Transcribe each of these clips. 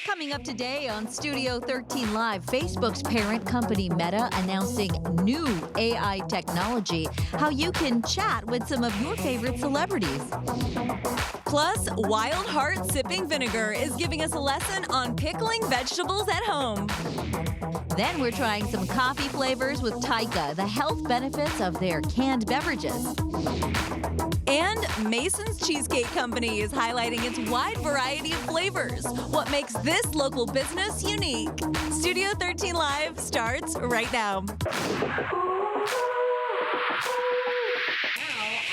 Coming up today on Studio 13 Live, Facebook's parent company Meta announcing new AI technology, how you can chat with some of your favorite celebrities. Plus, Wild Heart Sipping Vinegar is giving us a lesson on pickling vegetables at home. Then we're trying some coffee flavors with Taika, the health benefits of their canned beverages. And Mason's Cheesecake Company is highlighting its wide variety of flavors. What makes this local business unique? Studio 13 Live starts right now.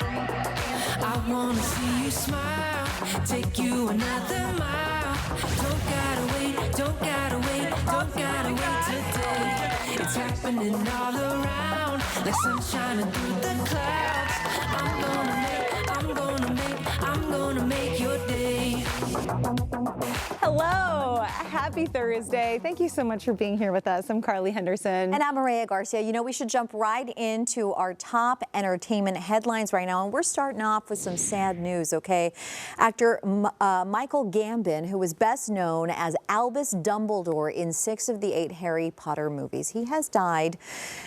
I wanna see you smile, take you another mile. Don't gotta wait, don't gotta wait, don't gotta wait today. It's happening all around, like sunshine through the clouds. I'm gonna make your day. Hello, happy Thursday. Thank you so much for being here with us. I'm Carly Henderson. And I'm Mireya Garcia. You know, we should jump right into our top entertainment headlines right now. And we're starting off with some sad news, okay? Actor Michael Gambon, who was best known as Albus Dumbledore in 6 of the 8 Harry Potter movies, he has died.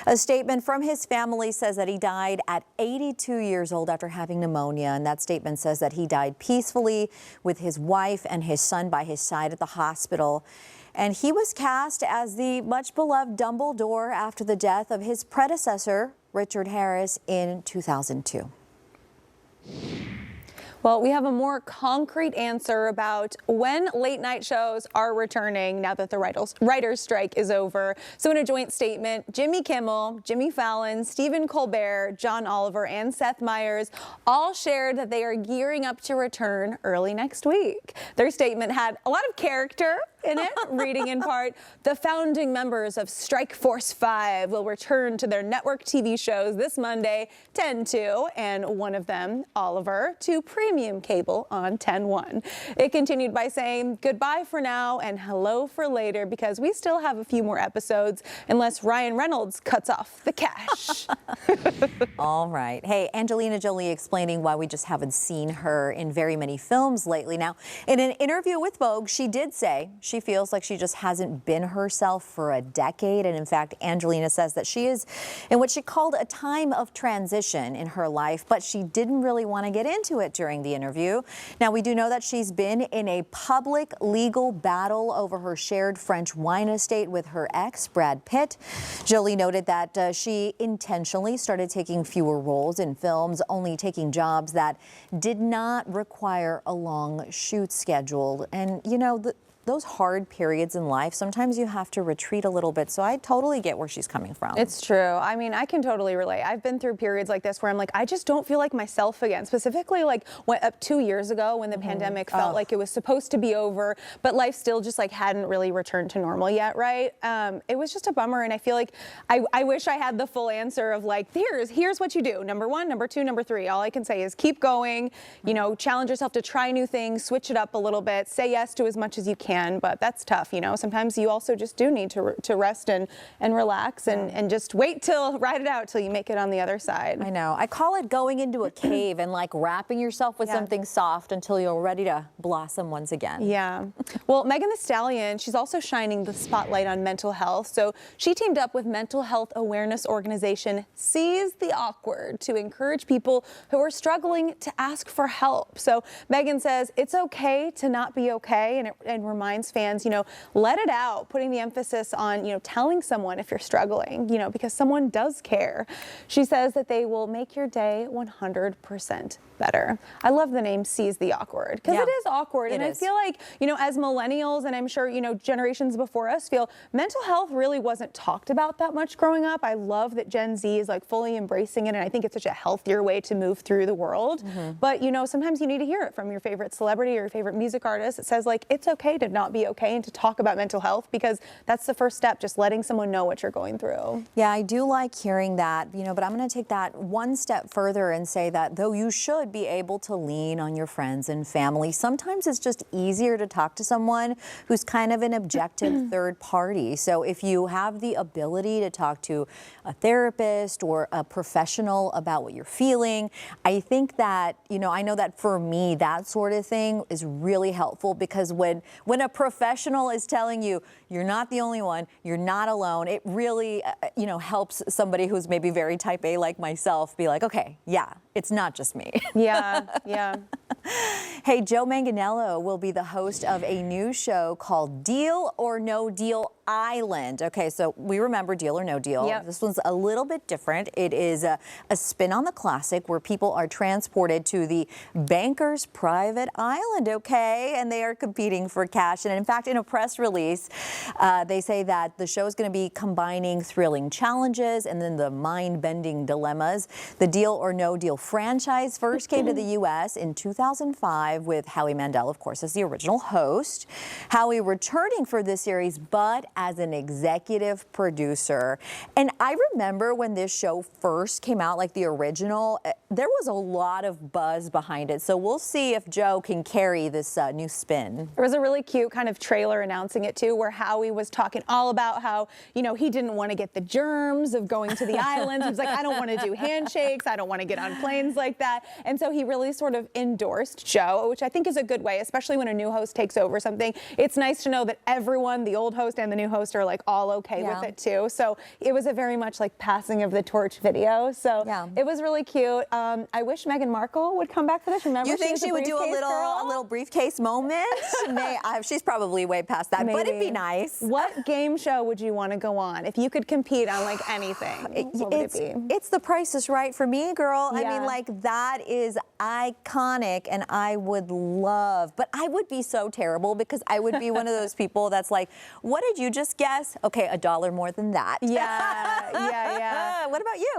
A statement from his family says that he died at 82 years old after having pneumonia. And that statement says that he died peacefully with his wife and his son by his side at the hospital. And he was cast as the much beloved Dumbledore after the death of his predecessor, Richard Harris, in 2002. Well, we have a more concrete answer about when late night shows are returning now that the writers' strike is over. So in a joint statement, Jimmy Kimmel, Jimmy Fallon, Stephen Colbert, John Oliver, and Seth Meyers all shared that they are gearing up to return early next week. Their statement had a lot of character in it, reading in part, the founding members of Strike Force 5 will return to their network TV shows this Monday, 10/2, and one of them, Oliver, to premium cable on 10/1. It continued by saying goodbye for now and hello for later because we still have a few more episodes unless Ryan Reynolds cuts off the cash. All right. Hey, Angelina Jolie explaining why we just haven't seen her in very many films lately. Now, in an interview with Vogue, she did say she feels like she just hasn't been herself for a decade. And in fact, Angelina says that she is in what she called a time of transition in her life, but she didn't really want to get into it during the interview. Now, we do know that she's been in a public legal battle over her shared French wine estate with her ex, Brad Pitt. Jolie noted that she intentionally started taking fewer roles in films, only taking jobs that did not require a long shoot schedule. And, you know, those hard periods in life, sometimes you have to retreat a little bit. So I totally get where she's coming from. It's true. I mean, I can totally relate. I've been through periods like this where I'm like, I just don't feel like myself again. Specifically, like up 2 years ago when the pandemic felt like it was supposed to be over, but life still just like hadn't really returned to normal yet, right? It was just a bummer. And I feel like I wish I had the full answer of like, here's what you do. Number 1, number 2, number 3. All I can say is keep going, you know, challenge yourself to try new things, switch it up a little bit, say yes to as much as you can. But that's tough, you know. Sometimes you also just do need to rest and relax and just ride it out till you make it on the other side. I know. I call it going into a cave and like wrapping yourself with something soft until you're ready to blossom once again. Yeah. Well, Megan Thee Stallion, she's also shining the spotlight on mental health. So she teamed up with mental health awareness organization Seize the Awkward to encourage people who are struggling to ask for help. So Megan says it's okay to not be okay, and reminds fans, you know, let it out, putting the emphasis on, you know, telling someone if you're struggling, you know, because someone does care. She says that they will make your day 100% better. I love the name Seize the Awkward because it is awkward. And I feel like, you know, as millennials, and I'm sure, you know, generations before us feel mental health really wasn't talked about that much growing up. I love that Gen Z is like fully embracing it. And I think it's such a healthier way to move through the world. But, you know, sometimes you need to hear it from your favorite celebrity or your favorite music artist. It says like, it's okay to not be okay and to talk about mental health because that's the first step, just letting someone know what you're going through. Yeah, I do like hearing that, you know, but I'm going to take that one step further and say that though you should be able to lean on your friends and family, sometimes it's just easier to talk to someone who's kind of an objective third party. So if you have the ability to talk to a therapist or a professional about what you're feeling, I think that, you know, I know that for me, that sort of thing is really helpful because when when a professional is telling you you're not the only one, you're not alone, it really, helps somebody who's maybe very type A like myself be like, okay, yeah, it's not just me. Yeah, yeah. Hey, Joe Manganiello will be the host of a new show called Deal or No Deal Island. Okay, so we remember Deal or No Deal. Yep. This one's a little bit different. It is a spin on the classic where people are transported to the banker's private island, okay? And they are competing for cash. And in fact, in a press release, they say that the show is going to be combining thrilling challenges and then the mind-bending dilemmas. The Deal or No Deal franchise first came to the U.S. in 2005 with Howie Mandel, of course, as the original host. Howie returning for this series, but as an executive producer. And I remember when this show first came out, like the original, there was a lot of buzz behind it. So we'll see if Joe can carry this new spin. There was a really cute kind of trailer announcing it too, where Howie was talking all about how, he didn't want to get the germs of going to the islands. He was like, I don't want to do handshakes. I don't want to get on planes like that. And so he really sort of endorsed Joe, which I think is a good way, especially when a new host takes over something. It's nice to know that everyone, the old host and the new host, are like all okay with it too. So it was a very much like passing of the torch video. So it was really cute. I wish Meghan Markle would come back for this. Remember, you think she would do a little briefcase moment? She's probably way past that, but it'd be nice. What game show would you want to go on if you could compete on like anything? What would it be? It's The Price is Right for me, girl. I mean, like that is iconic, and I would love, but I would be so terrible because I would be one of those people that's like, what did you just guess? Okay, $1 more than that. Yeah. What about you?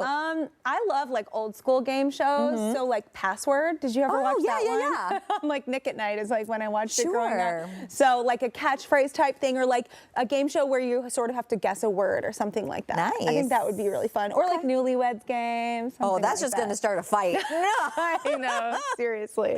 I love like old school game shows. So like Password. Did you ever watch that one? Yeah. Like Nick at Night is like when I watched it growing up. So like a catchphrase type thing, or like a game show where you sort of have to guess a word or something like that. Nice. I think that would be really fun. Or like Newlyweds Games. Oh, that's just going to start a fight. I know, seriously.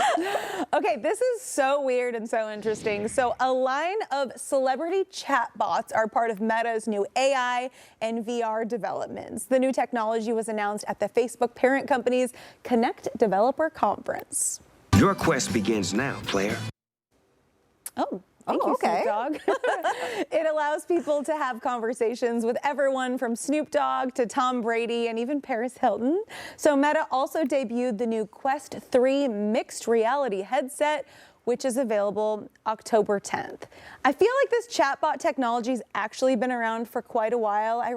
Okay, this is so weird and so interesting. So a line of celebrity chatbots are part of Meta's new AI and VR developments. The new technology was announced at the Facebook parent company's Connect Developer Conference. Your quest begins now, player. Oh. Thank you, okay. Snoop Dogg. It allows people to have conversations with everyone from Snoop Dogg to Tom Brady and even Paris Hilton. So Meta also debuted the new Quest 3 mixed reality headset, which is available October 10th. I feel like this chatbot technology's actually been around for quite a while. I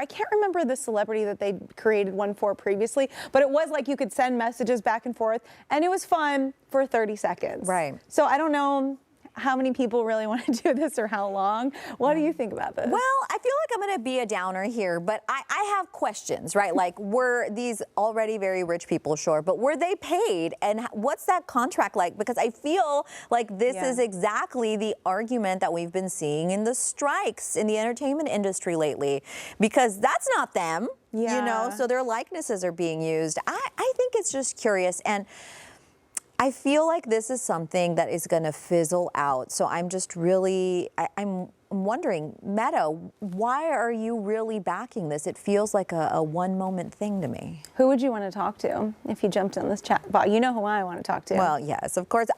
can't remember the celebrity that they created one for previously, but it was like you could send messages back and forth, and it was fun for 30 seconds. Right. So I don't know how many people really want to do this or how long. What do you think about this? Well, I feel like I'm going to be a downer here, but I have questions, right? Like, were these already very rich people, sure, but were they paid? And what's that contract like? Because I feel like this is exactly the argument that we've been seeing in the strikes in the entertainment industry lately, because that's not them, so their likenesses are being used. I think it's just curious. And I feel like this is something that is going to fizzle out. So I'm just really, I'm wondering, Meta, why are you really backing this? It feels like a one moment thing to me. Who would you want to talk to if you jumped on this chat bot? You know who I want to talk to. Well, yes, of course.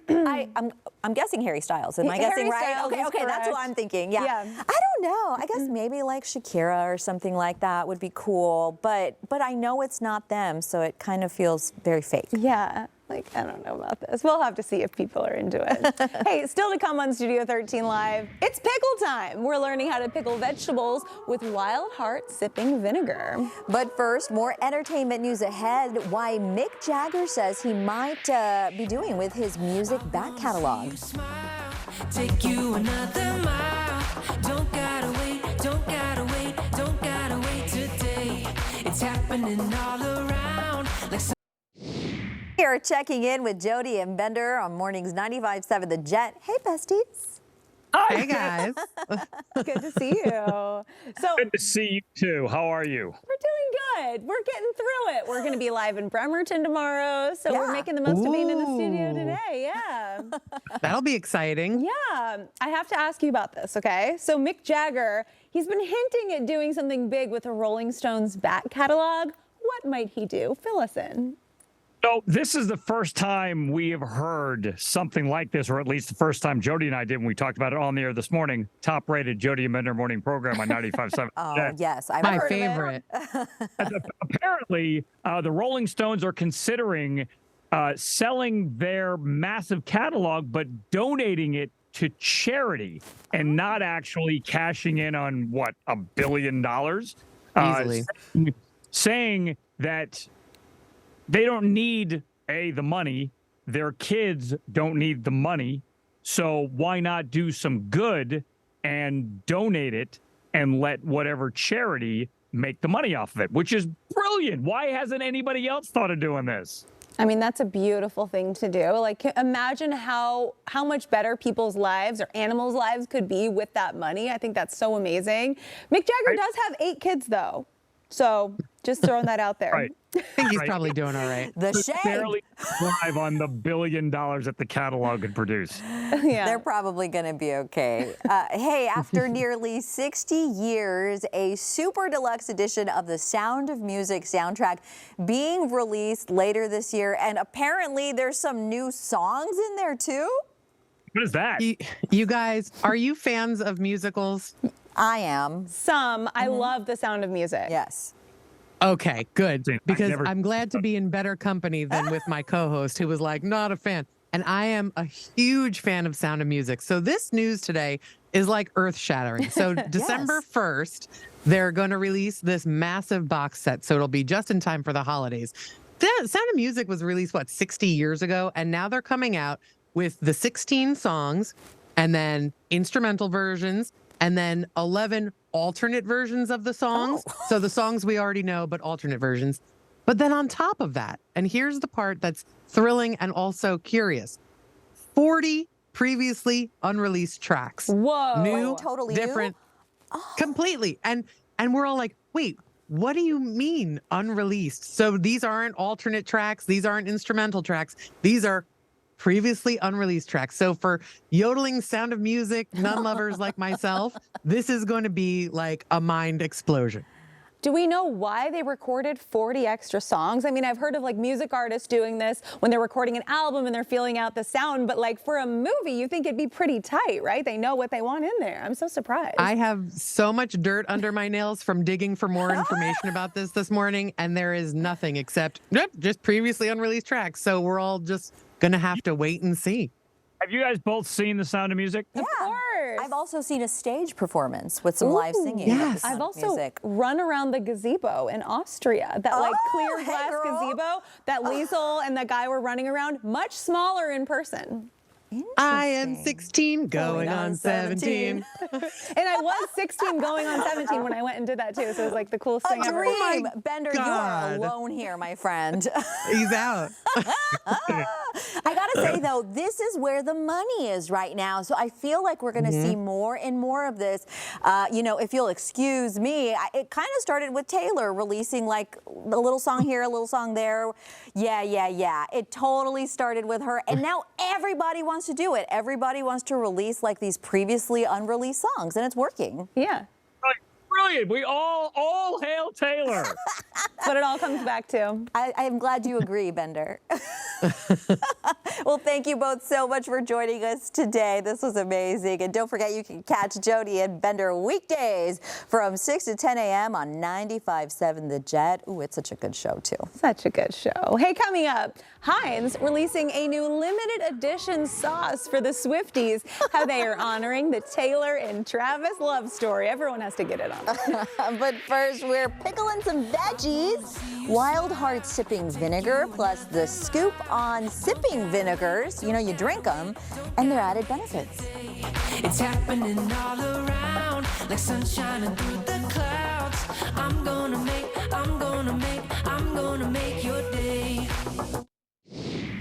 I'm guessing Harry Styles. Am I guessing right? Styles Okay, that's what I'm thinking. Yeah. I don't know. I guess maybe like Shakira or something like that would be cool. But I know it's not them, so it kind of feels very fake. Yeah. Like, I don't know about this. We'll have to see if people are into it. Hey, still to come on Studio 13 Live, it's pickle time. We're learning how to pickle vegetables with Wild Heart sipping vinegar. But first, more entertainment news ahead. Why Mick Jagger says he might be doing with his music back catalog. Take you another mile. Don't gotta wait, don't gotta wait, don't gotta wait today. It's happening all around. Like We are checking in with Jody and Bender on Mornings 95.7 The Jet. Hey, besties. Hey, guys. Good to see you. So Good to see you too. How are you? we're doing good. We're getting through it. We're going to be live in Bremerton tomorrow, so we're making the most of being in the studio today. Yeah. That'll be exciting. Yeah. I have to ask you about this, okay? So Mick Jagger, he's been hinting at doing something big with the Rolling Stones back catalog. What might he do? Fill us in. So this is the first time we have heard something like this, or at least the first time Jody and I did when we talked about it on the air this morning. Top-rated Jody and Bender morning program on 95.7. Oh, yes. I've My heard of it. favorite. Apparently, the Rolling Stones are considering selling their massive catalog, but donating it to charity and not actually cashing in on, what, $1 billion? Easily. Saying that they don't need, the money. Their kids don't need the money. So why not do some good and donate it and let whatever charity make the money off of it, which is brilliant. Why hasn't anybody else thought of doing this? I mean, that's a beautiful thing to do. Like, imagine how much better people's lives or animals' lives could be with that money. I think that's so amazing. Mick Jagger does have 8 kids, though. So just throwing that out there. Right. I think he's probably doing all right. The shade. Barely thrive on the $1 billion that the catalog could produce. Yeah. They're probably going to be okay. Hey, after nearly 60 years, a super deluxe edition of the Sound of Music soundtrack being released later this year. And apparently there's some new songs in there too. What is that? You guys, are you fans of musicals? I am. Some. I love the Sound of Music. Yes. Okay, good. Because never- I'm glad to be in better company than with my co-host who was like, not a fan. And I am a huge fan of Sound of Music. So this news today is like earth-shattering. So December 1st, they're going to release this massive box set. So it'll be just in time for the holidays. The Sound of Music was released, 60 years ago? And now they're coming out with the 16 songs and then instrumental versions and then 11 alternate versions of the songs. So the songs we already know, but alternate versions. But then on top of that, and here's the part that's thrilling and also curious, 40 previously unreleased tracks. Whoa. New, Totally different, completely. And we're all like, wait, what do you mean unreleased? So these aren't alternate tracks. These aren't instrumental tracks. These are previously unreleased tracks. So for yodeling Sound of Music non-lovers like myself, this is going to be like a mind explosion. Do we know why they recorded 40 extra songs? I mean, I've heard of like music artists doing this when they're recording an album and they're feeling out the sound, but like for a movie, you think it'd be pretty tight, right? They know what they want in there. I'm so surprised. I have so much dirt under my nails from digging for more information about this morning, and there is nothing except just previously unreleased tracks. So we're all just going to have to wait and see. Have you guys both seen The Sound of Music? Of course. I've also seen a stage performance with some live singing. yes. of the Sound I've of also Music. run around the gazebo in Austria. That like clear hey, glass girl. gazebo that Liesel and that guy were running around, much smaller in person. I am 16, going on 17. And I was 16 going on 17 when I went and did that too. So it was like the coolest A thing ever. dream. Bender, you are God. alone here, my friend. He's out. I gotta say though, this is where the money is right now. So I feel like we're gonna see more and more of this. If you'll excuse me, it kind of started with Taylor releasing like a little song here, a little song there. Yeah. It totally started with her. And now everybody wants to do it. Everybody wants to release like these previously unreleased songs, and it's working. Yeah. Brilliant. We all hail Taylor. That's what it all comes back to. I'm glad you agree, Bender. Well, thank you both so much for joining us today. This was amazing. And don't forget, you can catch Jody and Bender weekdays from 6 to 10 a.m. on 95.7 The Jet. Ooh, it's such a good show, too. Such a good show. Hey, coming up, Heinz releasing a new limited edition sauce for the Swifties. How they are honoring the Taylor and Travis love story. Everyone has to get it on. But first, we're pickling some veggies. Wild Heart sipping vinegar plus the scoop on sipping vinegars. You know, you drink them, and their added benefits. It's happening all around, like sunshine through the clouds. I'm gonna make your day.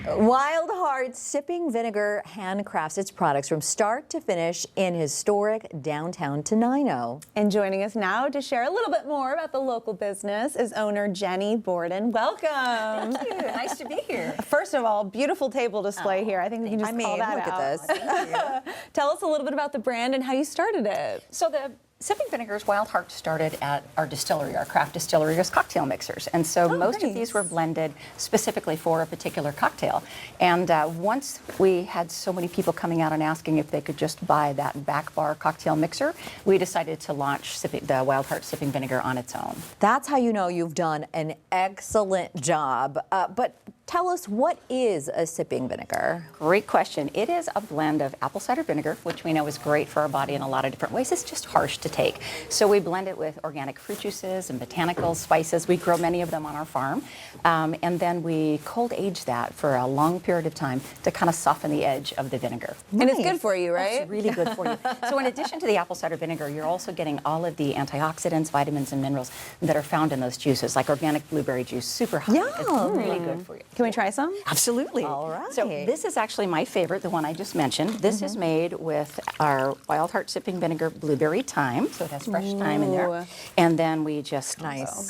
Wild Heart Sipping Vinegar handcrafts its products from start to finish in historic downtown Tenino. And joining us now to share a little bit more about the local business is owner Jenny Borden. Welcome. Thank you. Nice to be here. First of all, beautiful table display here. I think we can just call that look out. at this. Tell us a little bit about the brand and how you started it. So the Sipping Vinegars, Wild Heart started at our distillery, our craft distillery, as cocktail mixers. And so most of these were blended specifically for a particular cocktail. And once we had so many people coming out and asking if they could just buy that back bar cocktail mixer, we decided to launch the Wild Heart Sipping Vinegar on its own. That's how you know you've done an excellent job. But tell us, what is a sipping vinegar? Great question. It is a blend of apple cider vinegar, which we know is great for our body in a lot of different ways. It's just harsh to take. So we blend it with organic fruit juices and botanicals, spices. We grow many of them on our farm. And then we cold age that for a long period of time to kind of soften the edge of the vinegar. And it's good for you, right? It's really good for you. So in addition to the apple cider vinegar, you're also getting all of the antioxidants, vitamins, and minerals that are found in those juices, like organic blueberry juice, super high. Yum. It's really good for you. Can we try some? Absolutely. All right. So this is actually my favorite, the one I just mentioned. This is made with our Wild Heart Sipping Vinegar blueberry thyme, so it has fresh thyme in there. And then we just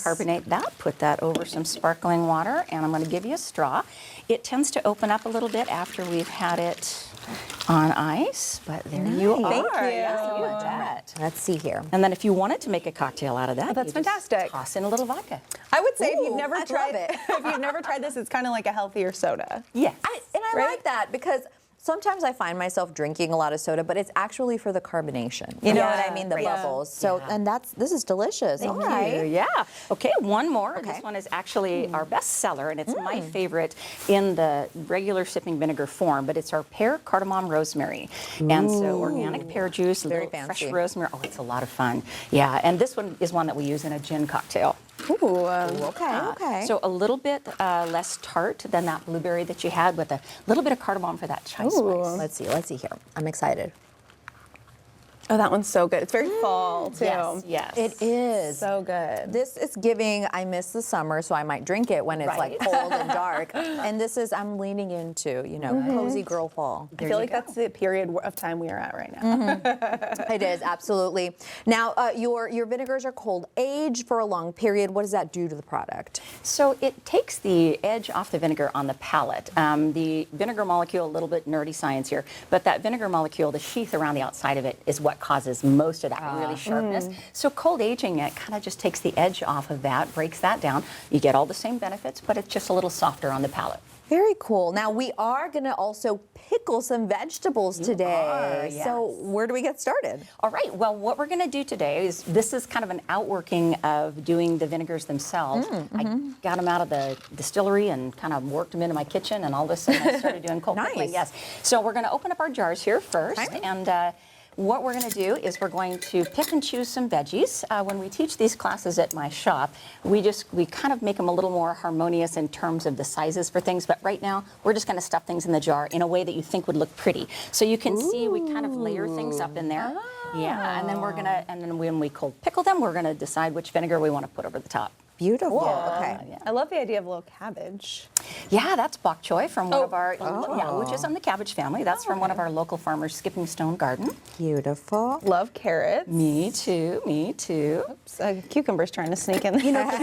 carbonate that, put that over some sparkling water, and I'm going to give you a straw. It tends to open up a little bit after we've had it on ice, but there you are. Thank you. Yes, you bet. Let's see here. And then if you wanted to make a cocktail out of that, that's you just fantastic. toss in a little vodka. I would say if Ooh, you've never I tried love it. if you've never tried this, it's kind of like a healthier soda. Yes. And I like that because sometimes I find myself drinking a lot of soda, but it's actually for the carbonation. You know what I mean? The bubbles. So, and this is delicious. All right. Yeah. Okay, one more. This one is actually our best seller, and it's my favorite in the regular sipping vinegar form, but it's our pear, cardamom, rosemary. And so organic pear juice, a little fresh rosemary. Oh, it's a lot of fun. Yeah, and this one is one that we use in a gin cocktail. Ooh, Okay. So a little bit less tart than that blueberry that you had, with a little bit of cardamom for that chai spice. Let's see here. I'm excited. Oh, that one's so good. It's very fall, too. Yes. It is. So good. This is giving, I miss the summer, so I might drink it when it's like cold and dark. And this is, I'm leaning into, you know, cozy girl fall. I feel like that's the period of time we are at right now. It is, absolutely. Now, your vinegars are cold aged for a long period. What does that do to the product? So it takes the edge off the vinegar on the palate. The vinegar molecule, a little bit nerdy science here, but that vinegar molecule, the sheath around the outside of it, is what causes most of that really sharpness. So cold aging it kind of just takes the edge off of that, breaks that down. You get all the same benefits, but it's just a little softer on the palate. Very cool. Now, we are going to also pickle some vegetables today. Yes. So where do we get started? All right. Well, what we're going to do today is, this is kind of an outworking of doing the vinegars themselves. I got them out of the distillery and kind of worked them into my kitchen, and all of a sudden I started doing cold pickling. Yes. So we're going to open up our jars here first, and what we're going to do is we're going to pick and choose some veggies. When we teach these classes at my shop, we kind of make them a little more harmonious in terms of the sizes for things. But right now, we're just going to stuff things in the jar in a way that you think would look pretty. So you can see we kind of layer things up in there. Yeah, and then when we cold pickle them, we're going to decide which vinegar we want to put over the top. Beautiful. Yeah. Okay. I love the idea of a little cabbage. Yeah, that's bok choy from one of our, which is on the cabbage family. That's from one of our local farmers, Skipping Stone Garden. Beautiful. Love carrots. Me too, me too. Oops, cucumber's trying to sneak in there. You know, it's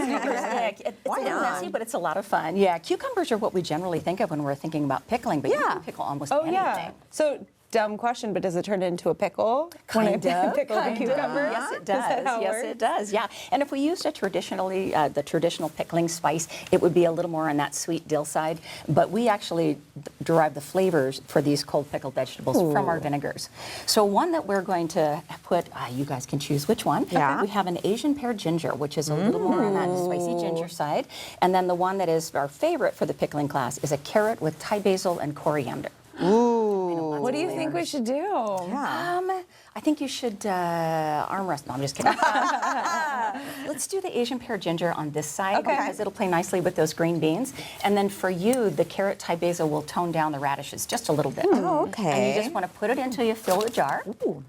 a little messy, but it's a lot of fun. Yeah, cucumbers are what we generally think of when we're thinking about pickling, but you can pickle almost anything. Yeah. So, dumb question, but does it turn into a pickle? Kind of. Pickle the cucumber? Yes, it does. Yes, it does. Yeah. And if we used the traditional pickling spice, it would be a little more on that sweet dill side. But we actually derive the flavors for these cold pickled vegetables from our vinegars. So one that we're going to put, you guys can choose which one. Yeah. We have an Asian pear ginger, which is a little more on that spicy ginger side. And then the one that is our favorite for the pickling class is a carrot with Thai basil and coriander. What do you think we should do? I think you should arm wrestle. No, I'm just kidding. Let's do the Asian pear ginger on this side because it'll play nicely with those green beans. And then for you, the carrot Thai basil will tone down the radishes just a little bit. Oh, okay. And you just want to put it until you fill the jar. Ooh.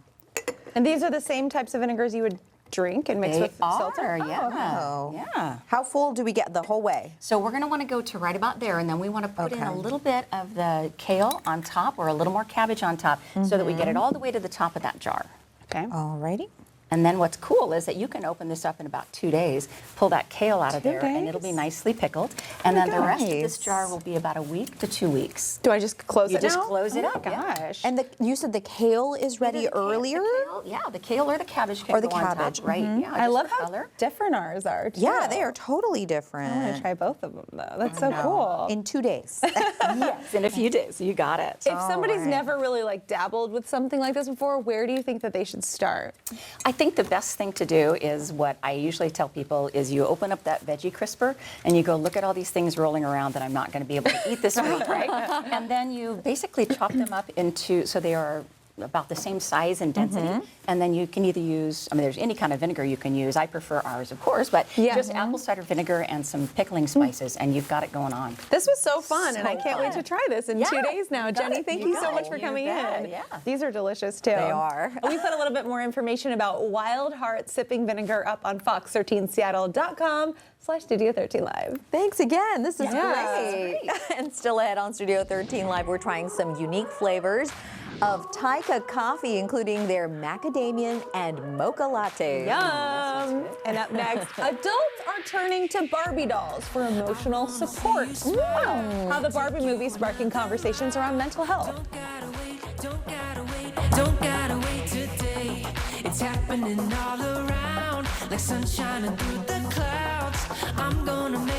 And these are the same types of vinegars you would drink and mix with seltzer? Yeah. How full do we get the whole way? So we're going to want to go to right about there, and then we want to put in a little bit of the kale on top or a little more cabbage on top so that we get it all the way to the top of that jar. Okay. Alrighty. And then what's cool is that you can open this up in about 2 days, pull that kale out of there, and it'll be nicely pickled. And then the rest of this jar will be about a week to 2 weeks. Do I just close it now? You just close it up. Gosh. And you said the kale is ready earlier? The kale or the cabbage can Or the go on top, cabbage. right? Yeah, I love how color. different ours are, too. Yeah, they are totally different. I want to try both of them, though. That's so cool. In 2 days. Yes, in a few days. You got it. If somebody's never really like dabbled with something like this before, where do you think that they should start? I think the best thing to do is what I usually tell people is you open up that veggie crisper and you go, look at all these things rolling around that I'm not going to be able to eat this week, right? And then you basically chop them up into, so they are about the same size and density. And then you can either use, I mean, there's any kind of vinegar you can use. I prefer ours, of course, but just apple cider vinegar and some pickling spices, and you've got it going on. This was so fun, and I can't wait to try this in 2 days now. Jenny, thank you so much for coming in. Yeah. These are delicious, too. They are. We put a little bit more information about Wild Heart Sipping Vinegar up on fox13seattle.com/Studio 13 Live. Thanks again. This is great. And still ahead on Studio 13 Live, we're trying some unique flavors of Taika coffee, including their macadamia and mocha latte. Yum! And up next, adults are turning to Barbie dolls for emotional support. Wow! How the Barbie movie is sparking conversations around mental health. Don't gotta wait today. It's happening all around, like sun shining through the clouds. I'm gonna make.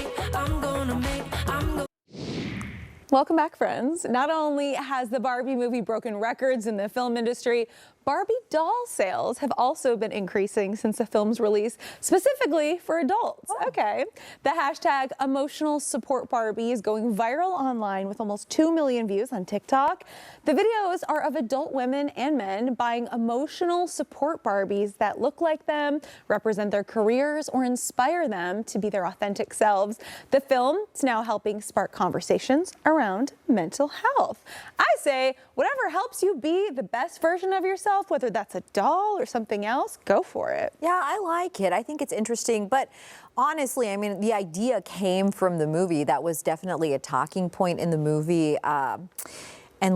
Welcome back, friends. Not only has the Barbie movie broken records in the film industry, Barbie doll sales have also been increasing since the film's release, specifically for adults. Okay. The hashtag emotional support Barbie is going viral online with almost 2 million views on TikTok. The videos are of adult women and men buying emotional support Barbies that look like them, represent their careers, or inspire them to be their authentic selves. The film is now helping spark conversations around mental health. I say, whatever helps you be the best version of yourself, whether that's a doll or something else, go for it. Yeah, I like it. I think it's interesting, but honestly, I mean, the idea came from the movie. That was definitely a talking point in the movie. And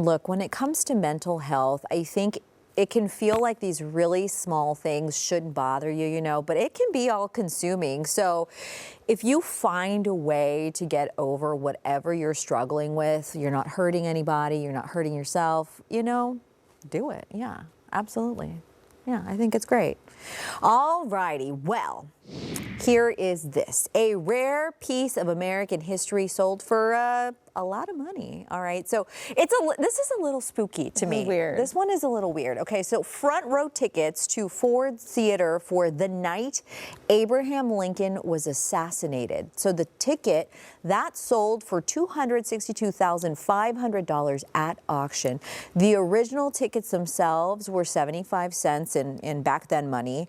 look, when it comes to mental health, I think it can feel like these really small things shouldn't bother you, you know, but it can be all consuming. So if you find a way to get over whatever you're struggling with, you're not hurting anybody, you're not hurting yourself, you know, do it. Yeah, absolutely. Yeah, I think it's great. All righty, well, here is this. A rare piece of American history sold for a lot of money. All right, so this is a little spooky to me. Weird. This one is a little weird. Okay, so front row tickets to Ford Theater for the night Abraham Lincoln was assassinated. So the ticket that sold for $262,500 at auction. The original tickets themselves were 75 cents in back then money.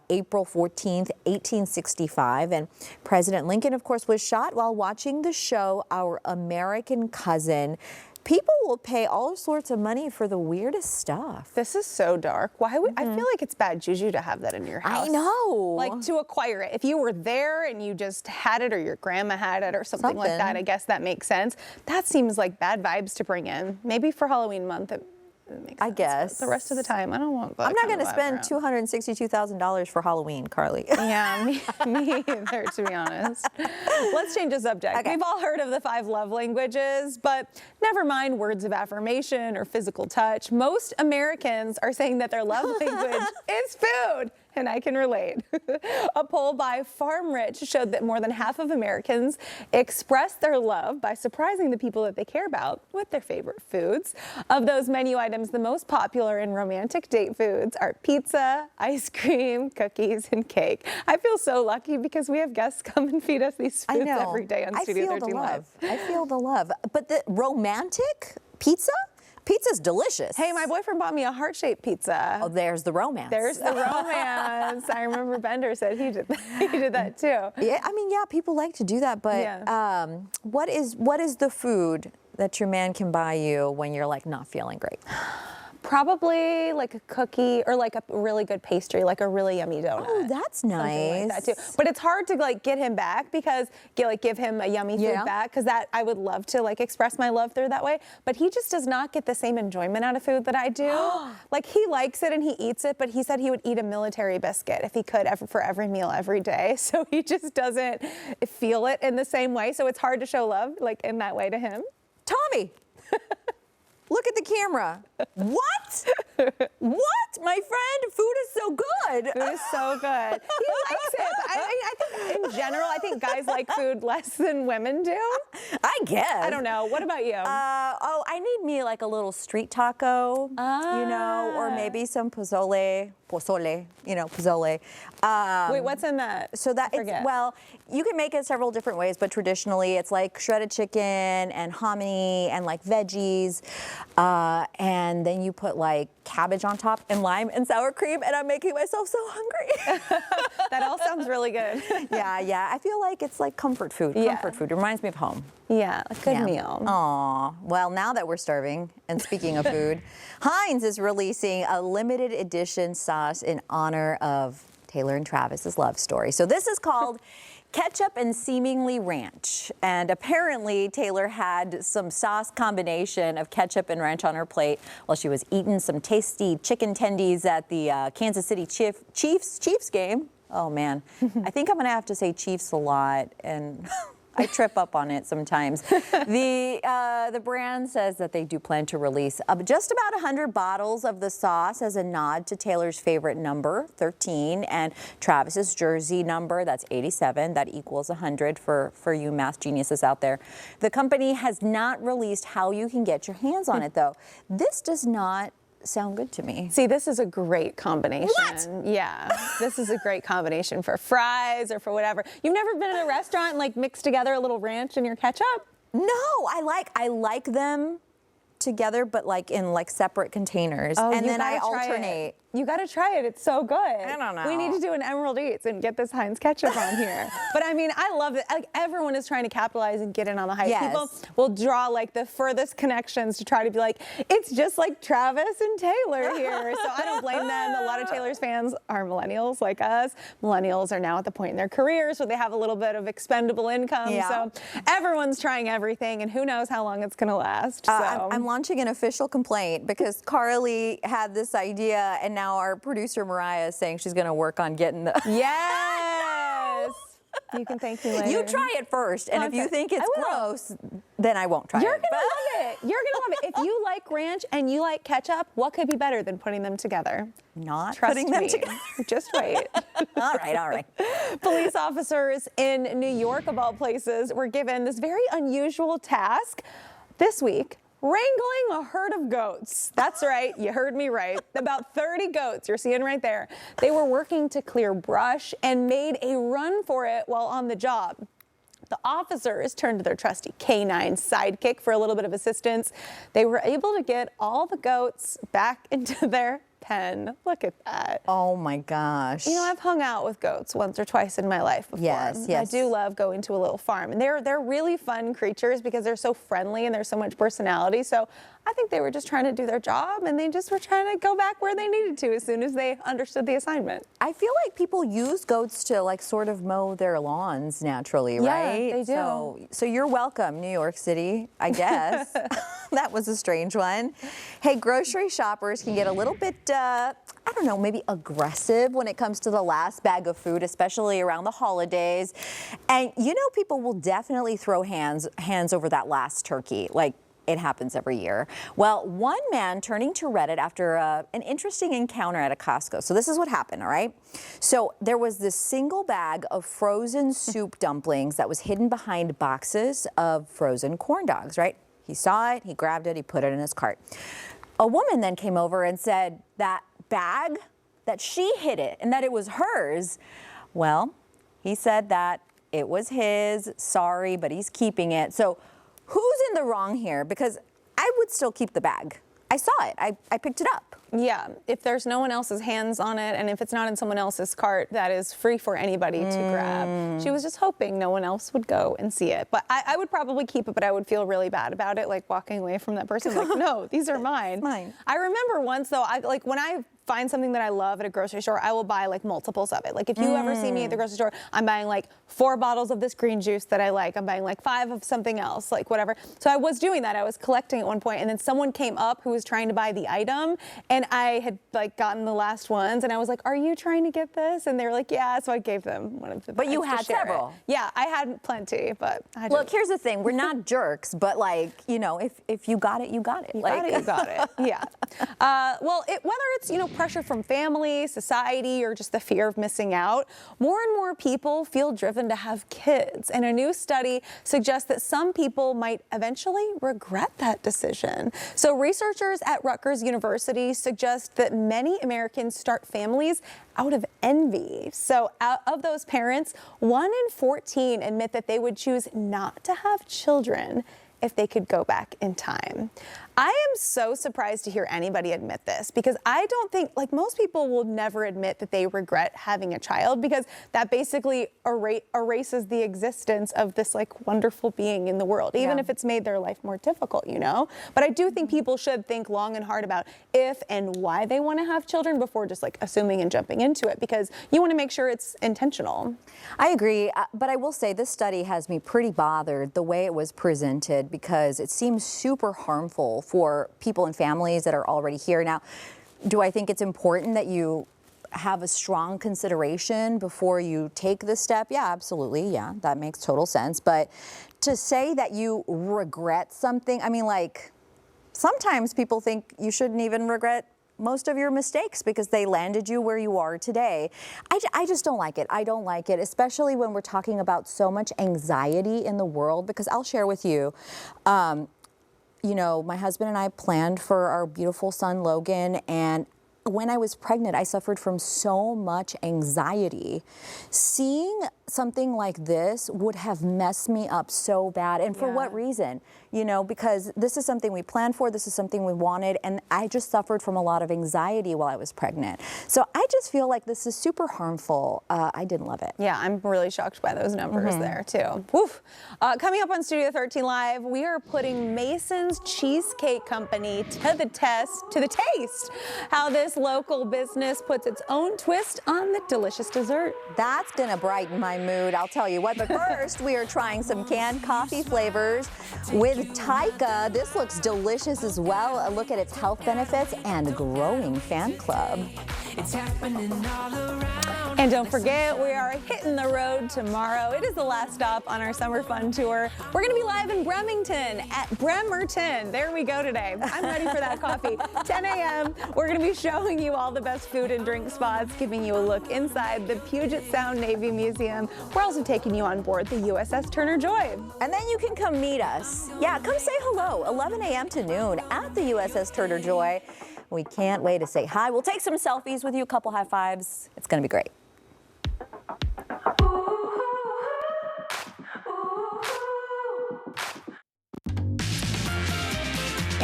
April 14th, 1865. And President Lincoln, of course, was shot while watching the show Our American Cousin. People will pay all sorts of money for the weirdest stuff. This is so dark. Why would I feel like it's bad juju to have that in your house? I know. Like to acquire it. If you were there and you just had it, or your grandma had it, or something like that, I guess that makes sense. That seems like bad vibes to bring in. Maybe for Halloween month it makes sense, I guess. but the rest of the time, I don't want that. I'm not going to spend $262,000 for Halloween, Carly. Yeah, me either, to be honest. Let's change the subject. Okay. We've all heard of the 5 love languages, but never mind words of affirmation or physical touch. Most Americans are saying that their love language is food. And I can relate. A poll by Farm Rich showed that more than half of Americans express their love by surprising the people that they care about with their favorite foods. Of those menu items, the most popular in romantic date foods are pizza, ice cream, cookies, and cake. I feel so lucky because we have guests come and feed us these foods every day on Studio 13 Live. I feel the love. But the romantic pizza? Pizza's delicious. Hey, my boyfriend bought me a heart-shaped pizza. Oh, there's the romance. There's the romance. I remember Bender said he did that too. Yeah, I mean, yeah, people like to do that, but what is the food that your man can buy you when you're like not feeling great? Probably like a cookie or like a really good pastry, like a really yummy donut. Oh, that's Something nice. like that too. But it's hard to like get him back because give him a yummy food back, because that I would love to like express my love through that way. But he just does not get the same enjoyment out of food that I do. Like he likes it and he eats it, but he said he would eat a military biscuit if he could for every meal every day. So he just doesn't feel it in the same way. So it's hard to show love like in that way to him. Tommy, look at the camera. What? What? My friend, food is so good. Food is so good. He likes it. But I think in general, I think guys like food less than women do. I guess. I don't know. What about you? I need me like a little street taco, or maybe some pozole, pozole. Wait, what's in that? So that you can make it several different ways, but traditionally it's like shredded chicken and hominy and like veggies, and then you put like cabbage on top and lime and sour cream, and I'm making myself so hungry. That all sounds really good. Yeah. I feel like it's like comfort food. Comfort food. It reminds me of home. Yeah, a good meal. Aw. Well, now that we're starving, and speaking of food, Heinz is releasing a limited edition sauce in honor of Taylor and Travis's love story. So this is called Ketchup and Seemingly Ranch. And apparently Taylor had some sauce combination of ketchup and ranch on her plate while she was eating some tasty chicken tendies at the Kansas City Chiefs game. Oh man, I think I'm gonna have to say Chiefs a lot, and I trip up on it sometimes. The brand says that they do plan to release just about 100 bottles of the sauce as a nod to Taylor's favorite number, 13, and Travis's jersey number, that's 87. That equals 100 for you math geniuses out there. The company has not released how you can get your hands on it, though. This does not sound good to me. See, this is a great combination. What? Yeah, this is a great combination for fries or for whatever. You've never been in a restaurant and like mixed together a little ranch in your ketchup? No, I like them together, but like in like separate containers, and then I alternate. You got to try it. It's so good. I don't know. We need to do an Emerald Eats and get this Heinz ketchup on here. But I mean, I love it. Like everyone is trying to capitalize and get in on the hype. Yes. People will draw like the furthest connections to try to be like, it's just like Travis and Taylor here. So I don't blame them. A lot of Taylor's fans are millennials like us. Millennials are now at the point in their careers where they have a little bit of expendable income. Yeah. So everyone's trying everything, and who knows how long it's going to last. So. I'm launching an official complaint because Carly had this idea, and now our producer Mireya is saying she's going to work on getting the. Yes. You can thank me later. You try it first, and if you think it's gross, then I won't try You're it. gonna love it. You're gonna love it. If you like ranch and you like ketchup, what could be better than putting them together? Not Trust putting them me. together. Just wait. All right. Police officers in New York, of all places, were given this very unusual task this week. Wrangling a herd of goats. That's right, you heard me right. About 30 goats, you're seeing right there. They were working to clear brush and made a run for it while on the job. The officers turned to their trusty canine sidekick for a little bit of assistance. They were able to get all the goats back into their pen. Look at that. Oh my gosh. You know, I've hung out with goats once or twice in my life before. Yes. I do love going to a little farm. And they're really fun creatures because they're so friendly and there's so much personality. So I think they were just trying to do their job, and they just were trying to go back where they needed to as soon as they understood the assignment. I feel like people use goats to like sort of mow their lawns naturally, right? Yeah, they do. So you're welcome, New York City, I guess. That was a strange one. Hey, grocery shoppers can get a little bit, I don't know, maybe aggressive when it comes to the last bag of food, especially around the holidays. And you know, people will definitely throw hands over that last turkey. Like, it happens every year. Well, one man turning to Reddit after an interesting encounter at a Costco. So this is what happened, all right? So there was this single bag of frozen soup dumplings that was hidden behind boxes of frozen corn dogs, right? He saw it, he grabbed it, he put it in his cart. A woman then came over and said that bag, that she hid it and that it was hers. Well, he said that it was his, sorry, but he's keeping it. So who's in the wrong here? Because I would still keep the bag. I saw it. I picked it up. Yeah, if there's no one else's hands on it, and if it's not in someone else's cart, that is free for anybody to grab. She was just hoping no one else would go and see it. But I would probably keep it, but I would feel really bad about it, like walking away from that person, like, no, these are mine. Mine. I remember once, though, like when I find something that I love at a grocery store, I will buy like multiples of it. Like if you ever see me at the grocery store, I'm buying like 4 bottles of this green juice that I like. I'm buying like 5 of something else, like whatever. So I was doing that. I was collecting at one point, and then someone came up who was trying to buy the item, and I had like gotten the last ones, and I was like, "Are you trying to get this?" And they were like, "Yeah." So I gave them one of the. But you had several. Yeah, I had plenty, but I Look, here's the thing: we're not jerks, but like, you know, if you got it, you got it. You got it. Yeah. Well, whether it's pressure from family, society, or just the fear of missing out, more and more people feel driven to have kids. And a new study suggests that some people might eventually regret that decision. So researchers at Rutgers University suggest that many Americans start families out of envy. So of those parents, 1 in 14 admit that they would choose not to have children if they could go back in time. I am so surprised to hear anybody admit this, because I don't think, like, most people will never admit that they regret having a child, because that basically erases the existence of this like wonderful being in the world, even if it's made their life more difficult, But I do think people should think long and hard about if and why they want to have children before just like assuming and jumping into it, because you want to make sure it's intentional. I agree, but I will say this study has me pretty bothered the way it was presented, because it seems super harmful for people and families that are already here. Now, do I think it's important that you have a strong consideration before you take this step? Yeah, absolutely. Yeah, that makes total sense. But to say that you regret something, I mean, like, sometimes people think you shouldn't even regret most of your mistakes because they landed you where you are today. I just don't like it. I don't like it, especially when we're talking about so much anxiety in the world, because I'll share with you, my husband and I planned for our beautiful son, Logan, and when I was pregnant, I suffered from so much anxiety. Seeing something like this would have messed me up so bad. And for what reason? Because this is something we planned for, this is something we wanted, and I just suffered from a lot of anxiety while I was pregnant. So I just feel like this is super harmful. I didn't love it. Yeah, I'm really shocked by those numbers there too. Woof. Coming up on Studio 13 Live, we are putting Mason's Cheesecake Company to the taste. How this local business puts its own twist on the delicious dessert. That's gonna brighten my mood, I'll tell you what. But first, we are trying some canned coffee flavors with Taika. This looks delicious as well. A look at its health benefits and growing fan club. It's happening all around. And don't forget, we are hitting the road tomorrow. It is the last stop on our summer fun tour. We're going to be live in Bremerton at Bremerton. There we go today. I'm ready for that coffee. 10 a.m. We're going to be showing you all the best food and drink spots, giving you a look inside the Puget Sound Navy Museum. We're also taking you on board the USS Turner Joy. And then you can come meet us. Yeah, come say hello, 11 a.m. to noon at the USS Turner Joy. We can't wait to say hi. We'll take some selfies with you, a couple high fives. It's going to be great.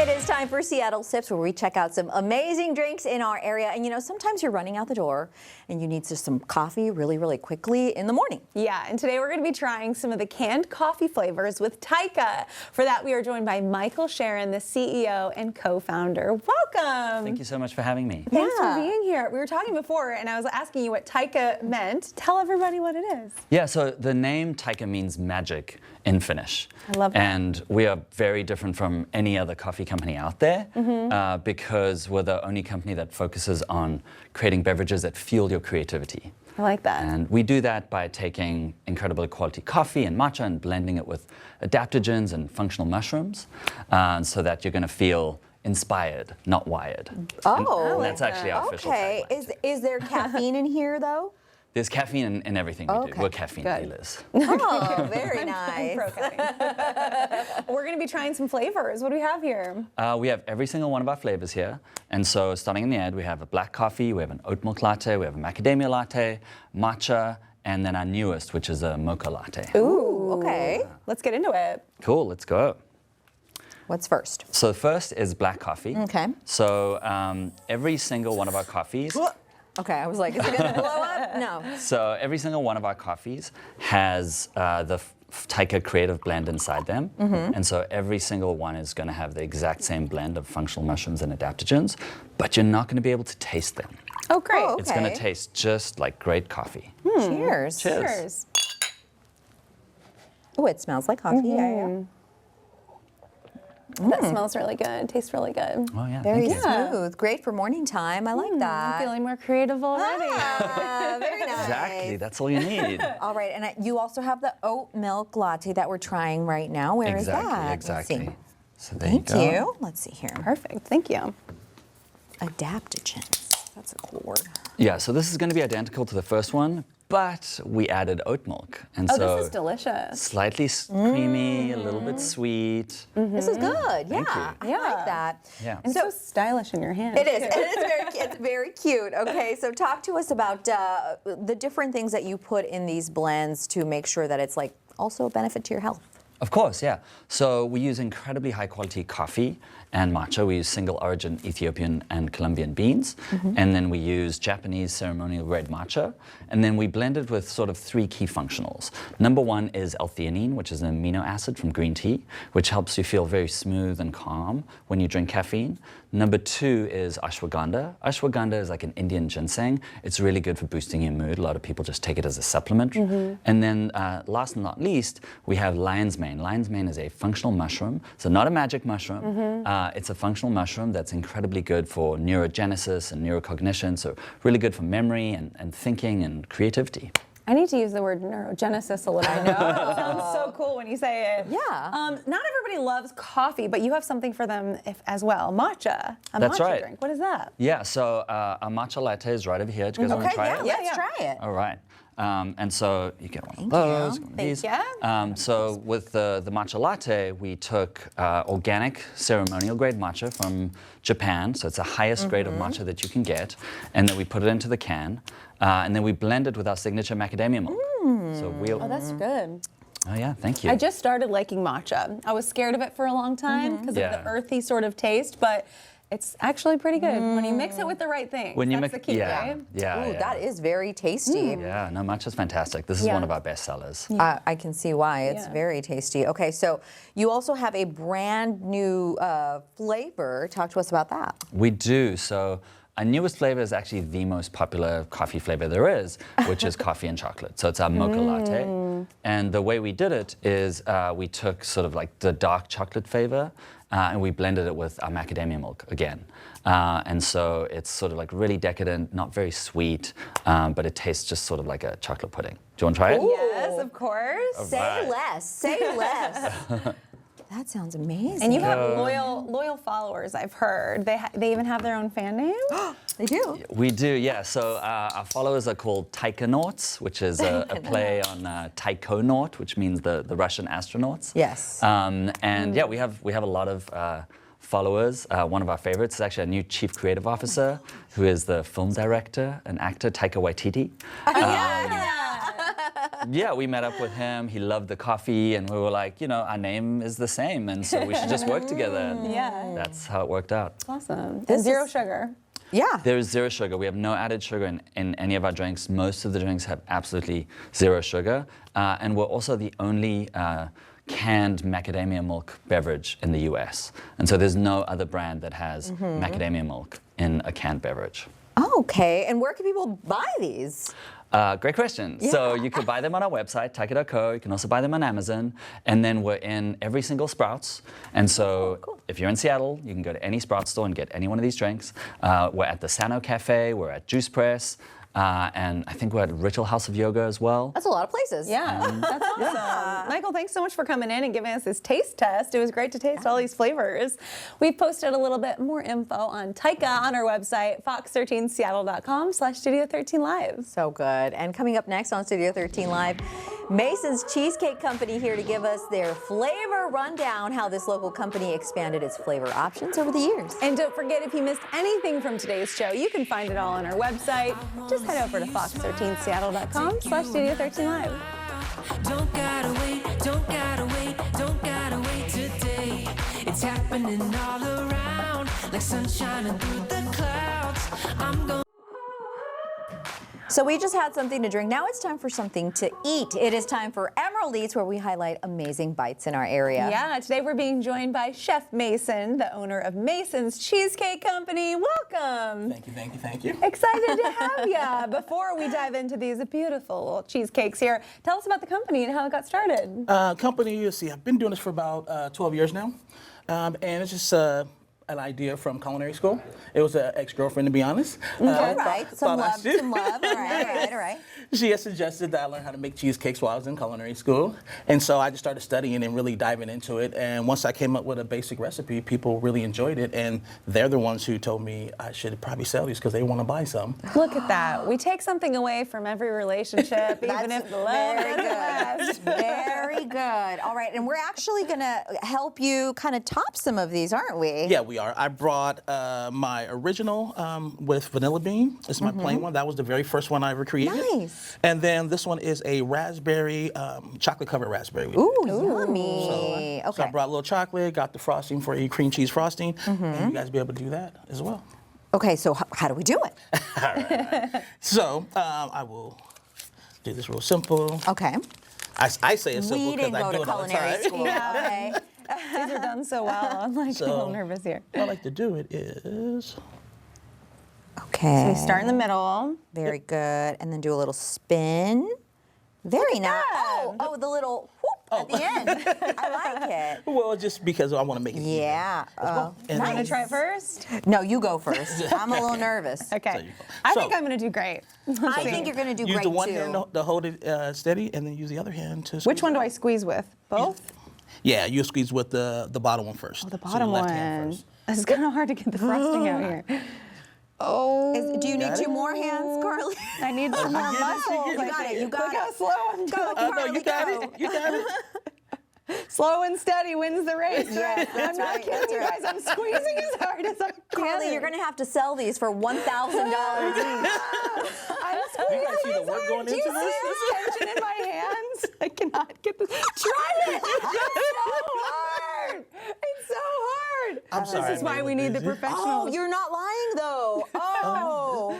It is time for Seattle Sips, where we check out some amazing drinks in our area. And sometimes you're running out the door and you need just some coffee really, really quickly in the morning. Yeah, and today we're going to be trying some of the canned coffee flavors with Taika. For that, we are joined by Michael Sharon, the CEO and co-founder. Welcome. Thank you so much for having me. Thanks for being here. We were talking before, and I was asking you what Taika meant. Tell everybody what it is. Yeah, so the name Taika means magic in Finnish. I love that. And we are very different from any other coffee company out there because we're the only company that focuses on creating beverages that fuel your creativity. I like that. And we do that by taking incredible quality coffee and matcha and blending it with adaptogens and functional mushrooms so that you're going to feel inspired, not wired. Oh, and that's actually our official tagline. Okay, is there caffeine in here though? There's caffeine in everything we do. We're caffeine dealers. Oh, very nice. We're going to be trying some flavors. What do we have here? We have every single one of our flavors here. And so starting in the end, we have a black coffee, we have an oat milk latte, we have a macadamia latte, matcha, and then our newest, which is a mocha latte. Ooh, okay. Let's get into it. Cool, let's go. What's first? So first is black coffee. Okay. So every single one of our coffees. Okay, I was like, is it going to blow up? No. So every single one of our coffees has the Taika Creative Blend inside them. And so every single one is going to have the exact same blend of functional mushrooms and adaptogens, but you're not going to be able to taste them. Oh, great. Oh, okay. It's going to taste just like great coffee. Cheers. Cheers. Oh, it smells like coffee. Yeah. That smells really good. Tastes really good. Oh, yeah. Very thank you. smooth. Great for morning time. I like I'm that. feeling more creative already. Very nice. Exactly. That's all you need. All right, and you also have the oat milk latte that we're trying right now. Where is that? Exactly. Let's see. So there Thank you go. you. Let's see here. Perfect. Thank you. Adaptogens. That's a cool word. Yeah, so this is going to be identical to the first one, but we added oat milk. And Oh, so this is delicious. slightly creamy, a little bit sweet. This is good. Thank Yeah, you. I like that. Yeah. And so stylish in your hand. It is. It's very cute. Okay, so talk to us about the different things that you put in these blends to make sure that it's like also a benefit to your health. Of course, yeah. So we use incredibly high quality coffee and matcha. We use single origin Ethiopian and Colombian beans. And then we use Japanese ceremonial grade matcha. And then we blend it with sort of 3 key functionals. Number 1 is L-theanine, which is an amino acid from green tea, which helps you feel very smooth and calm when you drink caffeine. Number 2 is ashwagandha. Ashwagandha is like an Indian ginseng. It's really good for boosting your mood. A lot of people just take it as a supplement. And then last but not least, we have lion's mane. Lion's mane is a functional mushroom. So not a magic mushroom. It's a functional mushroom that's incredibly good for neurogenesis and neurocognition. So really good for memory and thinking and creativity. I need to use the word neurogenesis a little. I know. It sounds so cool when you say it. Yeah. Not everybody loves coffee, but you have something for them as well. Matcha. A That's matcha right. drink. What is that? Yeah, so our matcha latte is right over here. Do you guys want to try it? Let's try it. All right. And so you get one Thank of those. you. One of these. you. So with the matcha latte, we took organic ceremonial grade matcha from Japan. So it's the highest grade of matcha that you can get. And then we put it into the can. And then we blend it with our signature macadamia milk. So we'll. Oh, that's good. Oh yeah, thank you. I just started liking matcha. I was scared of it for a long time because of the earthy sort of taste, but it's actually pretty good when you mix it with the right things. When you That's mix, the key, yeah, right? yeah, Ooh, yeah. that is very tasty. Yeah, no, matcha's fantastic. This is one of our best sellers. I can see why. It's very tasty. Okay, so you also have a brand new flavor. Talk to us about that. We do. So our newest flavor is actually the most popular coffee flavor there is, which is coffee and chocolate. So it's our mocha latte. And the way we did it is we took sort of like the dark chocolate flavor and we blended it with our macadamia milk again. And so it's sort of like really decadent, not very sweet, but it tastes just sort of like a chocolate pudding. Do you want to try it? Yes, of course. Say less. Say less. That sounds amazing. And you have loyal followers, I've heard. They even have their own fan name? They do. We do, yeah. So our followers are called Taikonauts, which is a play on taikonaut, which means the Russian astronauts. Yes. And yeah, we have a lot of followers. One of our favorites is actually a new chief creative officer, who is the film director and actor Taika Waititi. Yeah, we met up with him. He loved the coffee, and we were like, you know, our name is the same, and so we should just work together. And that's how it worked out. Awesome. And zero sugar. Yeah. There is zero sugar. We have no added sugar in any of our drinks. Most of the drinks have absolutely zero sugar. And we're also the only canned macadamia milk beverage in the US. And so there's no other brand that has macadamia milk in a canned beverage. Okay, and where can people buy these? Great question. Yeah. So you could buy them on our website, taika.co. You can also buy them on Amazon. And then we're in every single Sprouts. And so if you're in Seattle, you can go to any Sprouts store and get any one of these drinks. We're at the Sano Cafe. We're at Juice Press. And I think we're at Ritual House of Yoga as well. That's a lot of places. Yeah, that's awesome. Michael, thanks so much for coming in and giving us this taste test. It was great to taste all these flavors. We've posted a little bit more info on Taika on our website, fox13seattle.com/Studio13Live. So good. And coming up next on Studio 13 Live, Mason's Cheesecake Company here to give us their flavor rundown, how this local company expanded its flavor options over the years. And don't forget, if you missed anything from today's show, you can find it all on our website. Just head over to fox13seattle.com/Studio13Live. Don't gotta wait, don't gotta wait, don't gotta wait today. It's happening. spinning all around like sunshine through the clouds. I'm going. So we just had something to drink. Now it's time for something to eat. It is time for Emerald Eats, where we highlight amazing bites in our area. Yeah, today we're being joined by Chef Mason, the owner of Mason's Cheesecake Company. Welcome. Thank you, thank you, thank you. Excited to have you. Before we dive into these beautiful little cheesecakes here, tell us about the company and how it got started. Company, let's see, I've been doing this for about 12 years now. And it's just an idea from culinary school. It was an ex-girlfriend, to be honest. All right, some love, some love. All right. She had suggested that I learn how to make cheesecakes while I was in culinary school. And so I just started studying and really diving into it. And once I came up with a basic recipe, people really enjoyed it. And they're the ones who told me I should probably sell these because they want to buy some. Look at that. We take something away from every relationship, even if the love doesn't last. Very good. All right, and we're actually going to help you kind of top some of these, aren't we? Yeah, we are. I brought my original with vanilla bean. It's my plain one. That was the very first one I ever created. Nice. And then this one is a raspberry, chocolate-covered raspberry. Ooh, yummy. So I brought a little chocolate, got the frosting for a cream cheese frosting, and you guys be able to do that as well. Okay, so how do we do it? All right. So I will do this real simple. Okay. I say it's simple because I do it all the time. School. Okay. These are done so well. I'm like a little nervous here. What I like to do it is. Okay. So we start in the middle. Very good. And then do a little spin. Very nice. Oh, the little whoop at the end. I like it. Well, just because I want to make it easier. Yeah. And Want to try it first? No, you go first. I'm a little nervous. Okay. I think I'm going to do great. I think you're going to do use great the one too. hand to hold it steady, and then use the other hand to. Which one do I squeeze with? Both? Yeah, you squeeze with the bottom one first. Oh, the bottom left one. hand first. It's kind of hard to get the frosting out here. Oh. Do you need 2 more hands, Carly? I need some more muscles. You got it. You got Look it. how slow I'm Go, going. Carly, you got go. it. You got it. Slow and steady wins the race. Yes, I'm that's not right, kidding that's you right. guys. I'm squeezing as hard as I can. Carly, you're going to have to sell these for $1,000 each. I'm squeezing You guys see the as work hard. going Do you into this? see the tension in my hands? I cannot get this. Try it. It's so hard. It's so hard. I'm sorry. This is why we need the professionals. Oh, you're not lying though. Oh.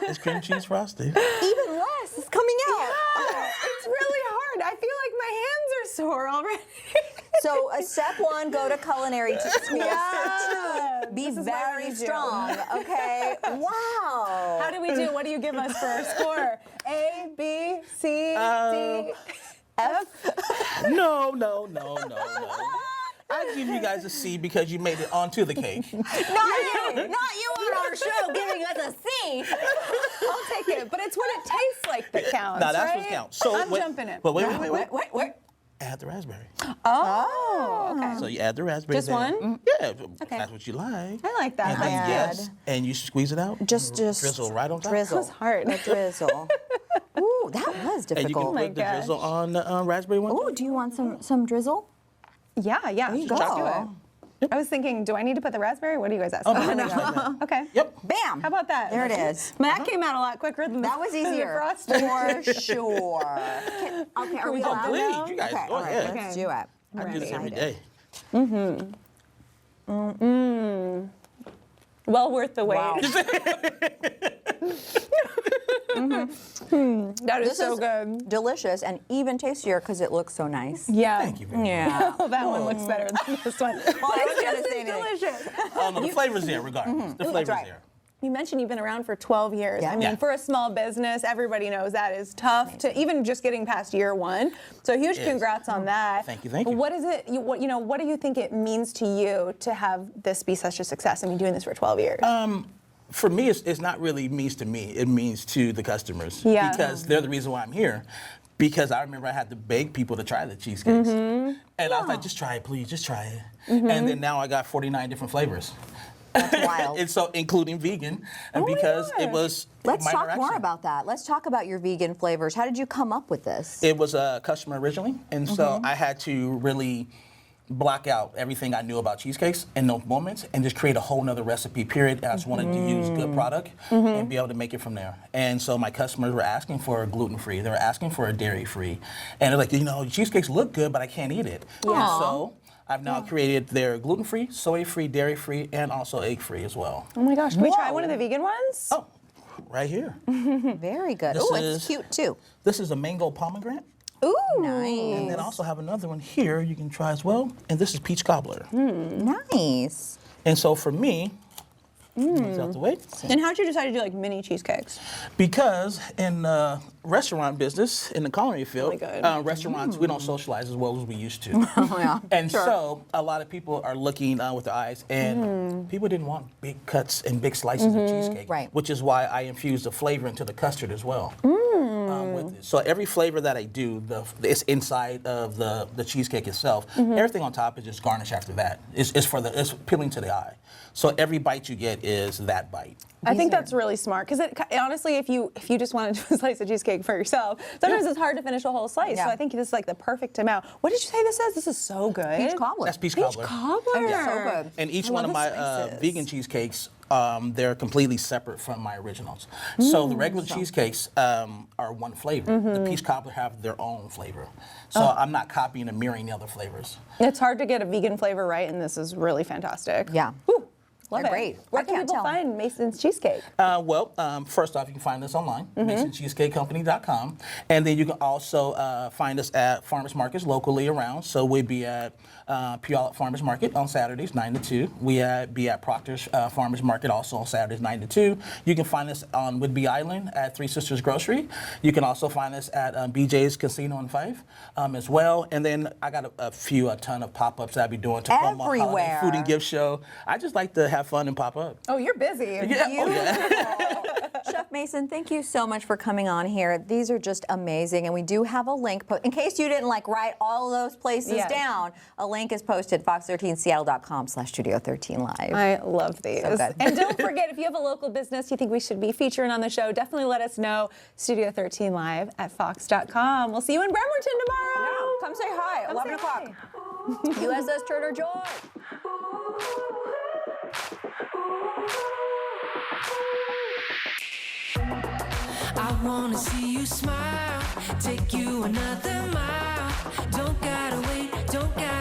It's cream cheese frosting. Even less is coming out. Yeah, it's really hard. I feel like my hands are sore already. So step 1, go to culinary school. Yeah. Be This is why we very need you. strong, okay? Wow. How do we do? What do you give us for a score? A, B, C, D, F? No. I give you guys a C because you made it onto the cake. Not you on our show giving us a C. I'll take it, but it's what it tastes like that counts, Now that's right? what counts. So I'm jumping it. But wait. Add the raspberry. Oh, okay. So you add the raspberry. Just there. one? Yeah, if that's what you like. I like that. And then That's yes, and you squeeze it out. Just drizzle right on top. drizzle. That was hard. A drizzle. Ooh, that was And you can difficult. put the drizzle on the raspberry one. Ooh, do you want some drizzle? Yeah. There you Let's go. do it. I was thinking, do I need to put the raspberry? What do you guys ask? Oh, no. Okay. Yep. Bam. How about that? There it is. That came out a lot quicker than That was the easier. frosting. For sure. Okay, are we Oh, allowed? please, you guys Okay, go all right, ahead. let's do it. I do this every Excited. day. Well worth the wait. Wow. That is This so is good. delicious and even tastier because it looks so nice. Yeah. Thank you very much. Yeah. That one looks better than this one. I wasn't gonna It's say anything. delicious. Oh, no, the flavor's there regardless. The flavor's right. there. You mentioned you've been around for 12 years. Yeah. I mean, Yeah. for a small business, everybody knows that is tough to even just getting past year 1. So huge Yes. congrats on that. Thank you, thank you. What is it? What do you think it means to you to have this be such a success? I mean, doing this for 12 years. For me, it's not really means to me. It means to the customers. Yeah. Because they're the reason why I'm here. Because I remember I had to beg people to try the cheesecakes. And I was like, just try it, please, just try it. And then now I got 49 different flavors. That's wild. And so, including vegan, and because it was Let's my talk direction. more about that. Let's talk about your vegan flavors. How did you come up with this? It was a customer originally, and so I had to really block out everything I knew about cheesecakes in those moments and just create a whole nother recipe, period. I just wanted to use good product and be able to make it from there. And so my customers were asking for a gluten-free, they were asking for a dairy-free. And they're like, cheesecakes look good, but I can't eat it. And so I've now created their gluten-free, soy-free, dairy-free, and also egg-free as well. Oh my gosh, can we try one of the vegan ones? Oh, right here. Very good. Oh, it's cute too. This is a mango pomegranate. Ooh, And then I also have another one here you can try as well. And this is peach cobbler. nice. And so for me, these out the way. And how'd you decide to do like mini cheesecakes? Because in the restaurant business, in the culinary field, restaurants, we don't socialize as well as we used to. And so a lot of people are looking with their eyes, and people didn't want big cuts and big slices of cheesecake, which is why I infused the flavor into the custard as well. With it. So every flavor that I do, it's inside of the cheesecake itself. Everything on top is just garnish after that. It's appealing to the eye. So every bite you get is that bite. I think that's really smart because honestly, if you just want to do a slice of cheesecake for yourself, sometimes it's hard to finish a whole slice. So I think this is like the perfect amount. What did you say this is? This is so good. Peach cobbler. That's peach cobbler. Peach cobbler. So good. And each one of my vegan cheesecakes, they're completely separate from my originals. So the regular cheesecakes are one flavor. The peach cobbler have their own flavor. So I'm not copying and mirroring the other flavors. It's hard to get a vegan flavor right, and this is really fantastic. Yeah. Woo. Love They're it. great. Where I can can't people tell. find Mason's Cheesecake? First off, you can find us online, masoncheesecakecompany.com. And then you can also find us at farmers markets locally around. So we'd be at Puyallup Farmers Market on Saturdays, 9 to 2. Be at Proctor's Farmers Market also on Saturdays, 9 to 2. You can find us on Whidbey Island at Three Sisters Grocery. You can also find us at BJ's Casino and Fife as well. And then I got a ton of pop-ups that I'll be doing to promote holiday food and gift show. I just like to have fun and pop up. Oh, you're busy. Chef Mason, thank you so much for coming on here. These are just amazing, and we do have a link. In case you didn't write all of those places down, a link is posted, fox13seattle.com/studio13live. I love these. So good. And don't forget, if you have a local business you think we should be featuring on the show, definitely let us know. Studio 13 Live at fox.com. We'll see you in Bremerton tomorrow. Yeah, come say hi, 11 o'clock. USS Turner Joy. I wanna see you smile, take you another mile. Don't gotta wait, don't gotta